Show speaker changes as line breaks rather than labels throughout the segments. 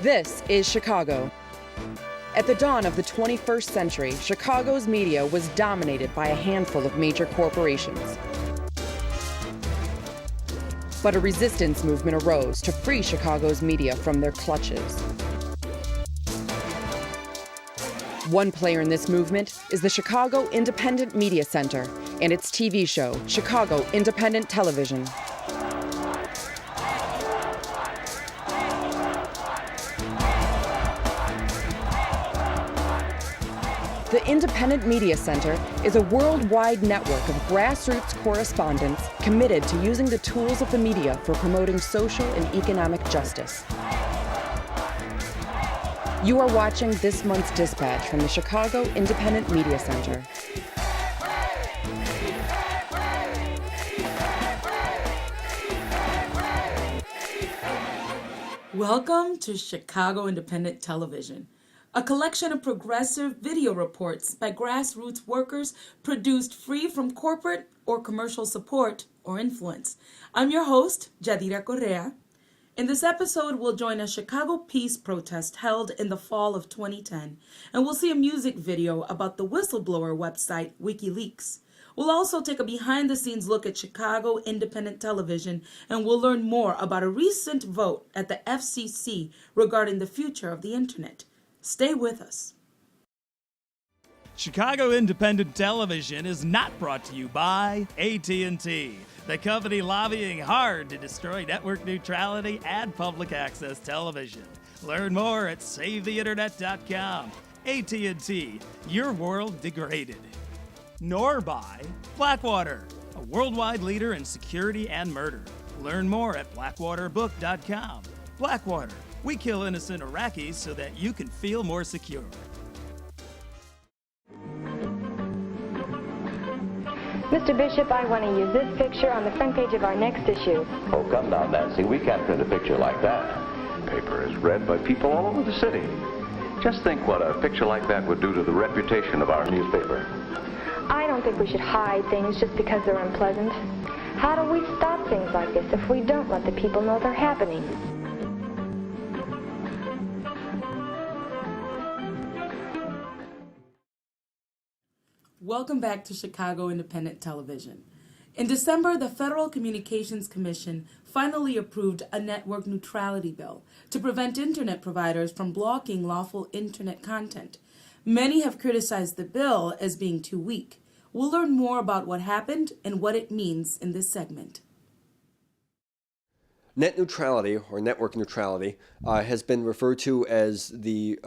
This is Chicago. At the dawn of the 21st century, Chicago's media was dominated by a handful of major corporations. But a resistance movement arose to free Chicago's media from their clutches. One player in this movement is the Chicago Independent Media Center and its TV show, Chicago Independent Television. The Independent Media Center is a worldwide network of grassroots correspondents committed to using the tools of the media for promoting social and economic justice. You are watching this month's dispatch from the Chicago Independent Media Center.
Welcome to Chicago Independent Television, a collection of progressive video reports by grassroots workers produced free from corporate or commercial support or influence. I'm your host, Yadira Correa. In this episode, we'll join a Chicago peace protest held in the fall of 2010, and we'll see a music video about the whistleblower website WikiLeaks. We'll also take a behind-the-scenes look at Chicago Independent Television, and we'll learn more about a recent vote at the FCC regarding the future of the internet. Stay with us.
Chicago Independent Television is not brought to you by AT&T, the company lobbying hard to destroy network neutrality and public access television. Learn more at SaveTheInternet.com. AT&T, your world degraded. Nor by Blackwater, a worldwide leader in security and murder. Learn more at blackwaterbook.com. Blackwater, we kill innocent Iraqis so that you can feel more secure.
Mr. Bishop, I want to use this picture on the front page of our next issue.
Oh, come now, Nancy. We can't print a picture like that. Paper is read by people all over the city. Just think what a picture like that would do to the reputation of our newspaper.
I don't think we should hide things just because they're unpleasant. How do we stop things like this if we don't let the people know they're happening?
Welcome back to Chicago Independent Television. In December, the Federal Communications Commission finally approved a network neutrality bill to prevent internet providers from blocking lawful internet content. Many have criticized the bill as being too weak. We'll learn more about what happened and what it means in this segment.
Net neutrality, or network neutrality, has been referred to as the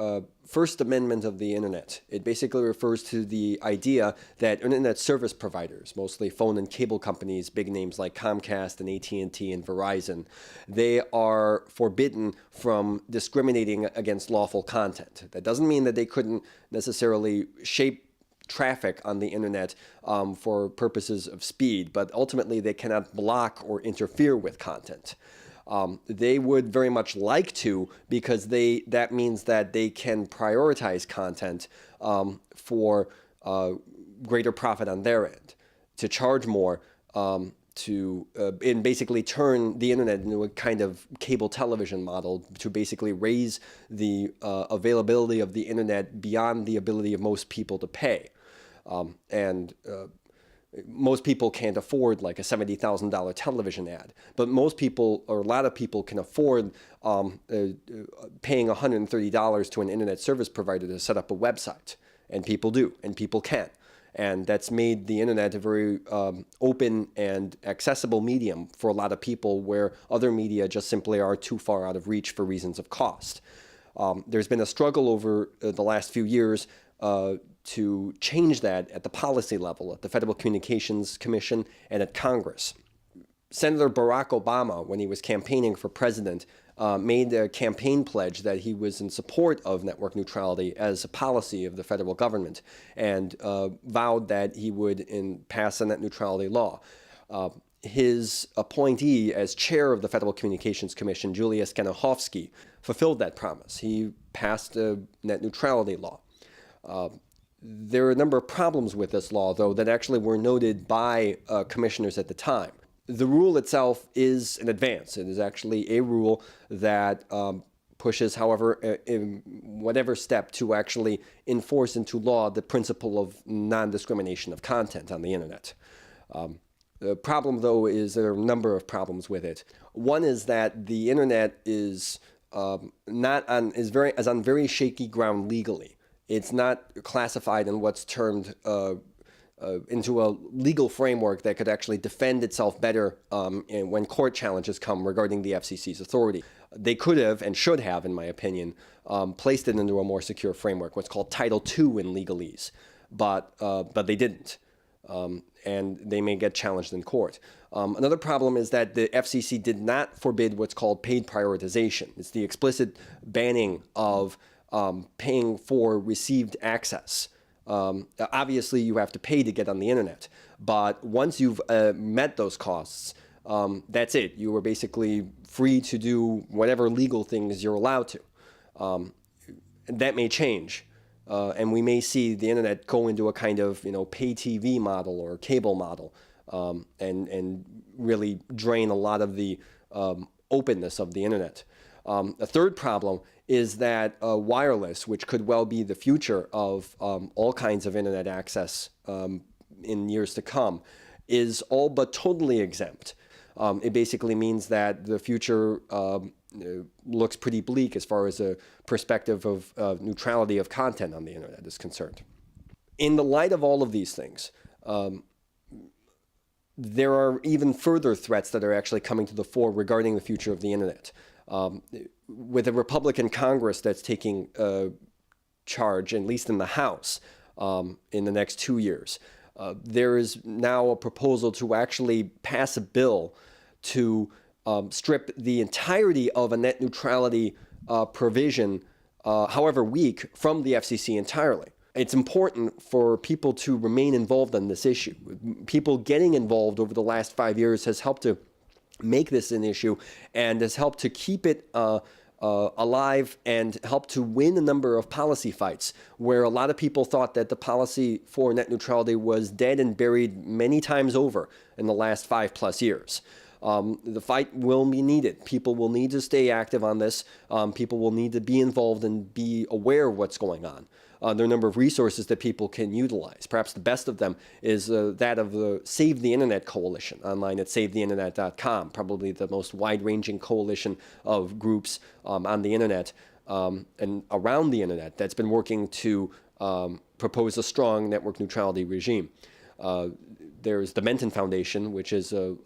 First Amendment of the Internet. It basically refers to the idea that Internet service providers, mostly phone and cable companies, big names like Comcast and AT&T and Verizon, they are forbidden from discriminating against lawful content. That doesn't mean that they couldn't necessarily shape traffic on the internet for purposes of speed, but ultimately they cannot block or interfere with content. They would very much like to, because that means that they can prioritize content for greater profit on their end, to charge more, and basically turn the internet into a kind of cable television model to basically raise the availability of the internet beyond the ability of most people to pay. Most people can't afford like a $70,000 television ad, but most people, or a lot of people, can afford paying $130 to an internet service provider to set up a website. And people do, and people can. And that's made the internet a very open and accessible medium for a lot of people, where other media just simply are too far out of reach for reasons of cost. There's been a struggle over the last few years to change that at the policy level, at the Federal Communications Commission and at Congress. Senator Barack Obama, when he was campaigning for president, made a campaign pledge that he was in support of network neutrality as a policy of the federal government, and vowed that he would pass a net neutrality law. His appointee as chair of the Federal Communications Commission, Julius Genachowski, fulfilled that promise. He passed a net neutrality law. There are a number of problems with this law, though, that actually were noted by commissioners at the time. The rule itself is an advance. It is actually a rule that pushes, however, in whatever step to actually enforce into law the principle of non-discrimination of content on the internet. The problem, though, is there are a number of problems with it. One is that the internet is on very shaky ground legally. It's not classified in what's termed into a legal framework that could actually defend itself better when court challenges come regarding the FCC's authority. They could have and should have, in my opinion, placed it into a more secure framework, what's called Title II in legalese, but they didn't. And they may get challenged in court. Another problem is that the FCC did not forbid what's called paid prioritization. It's the explicit banning of paying for received access. Obviously, you have to pay to get on the internet, but once you've met those costs, that's it. You are basically free to do whatever legal things you're allowed to. That may change. And we may see the internet go into a kind of pay TV model or cable model, and really drain a lot of the openness of the internet. A third problem is that wireless, which could well be the future of all kinds of internet access in years to come, is all but totally exempt. It basically means that the future looks pretty bleak as far as a perspective of neutrality of content on the internet is concerned. In the light of all of these things, there are even further threats that are actually coming to the fore regarding the future of the internet. With a Republican Congress that's taking charge, at least in the House, in the next 2 years, there is now a proposal to actually pass a bill to strip the entirety of a net neutrality provision, however weak, from the FCC entirely. It's important for people to remain involved on this issue. People getting involved over the last 5 years has helped to make this an issue and has helped to keep it alive and help to win a number of policy fights where a lot of people thought that the policy for net neutrality was dead and buried many times over in the last 5+ years. The fight will be needed. People will need to stay active on this. People will need to be involved and be aware of what's going on. There are a number of resources that people can utilize. Perhaps the best of them is that of the Save the Internet Coalition online at savetheinternet.com, probably the most wide-ranging coalition of groups on the internet and around the internet that's been working to propose a strong network neutrality regime. There's the Menton Foundation, which is a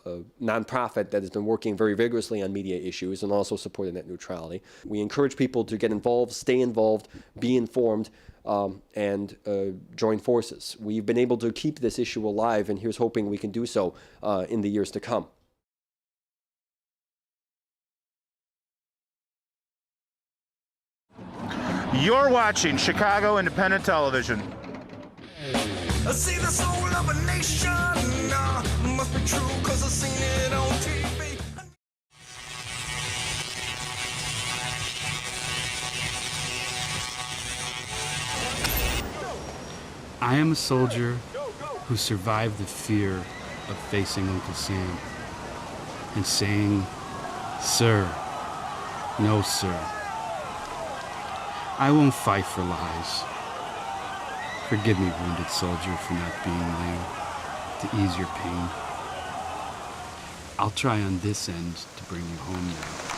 nonprofit that has been working very vigorously on media issues and also supporting net neutrality. We encourage people to get involved, stay involved, be informed, and join forces. We've been able to keep this issue alive, and here's hoping we can do so in the years to come.
You're watching Chicago Independent Television.
I see the soul of a nation, must be true cause I've seen it on TV.
I am a soldier who survived the fear of facing Uncle Sam and saying, "Sir, no sir, I won't fight for lies. Forgive me, wounded soldier, for not being there to ease your pain. I'll try on this end to bring you home now."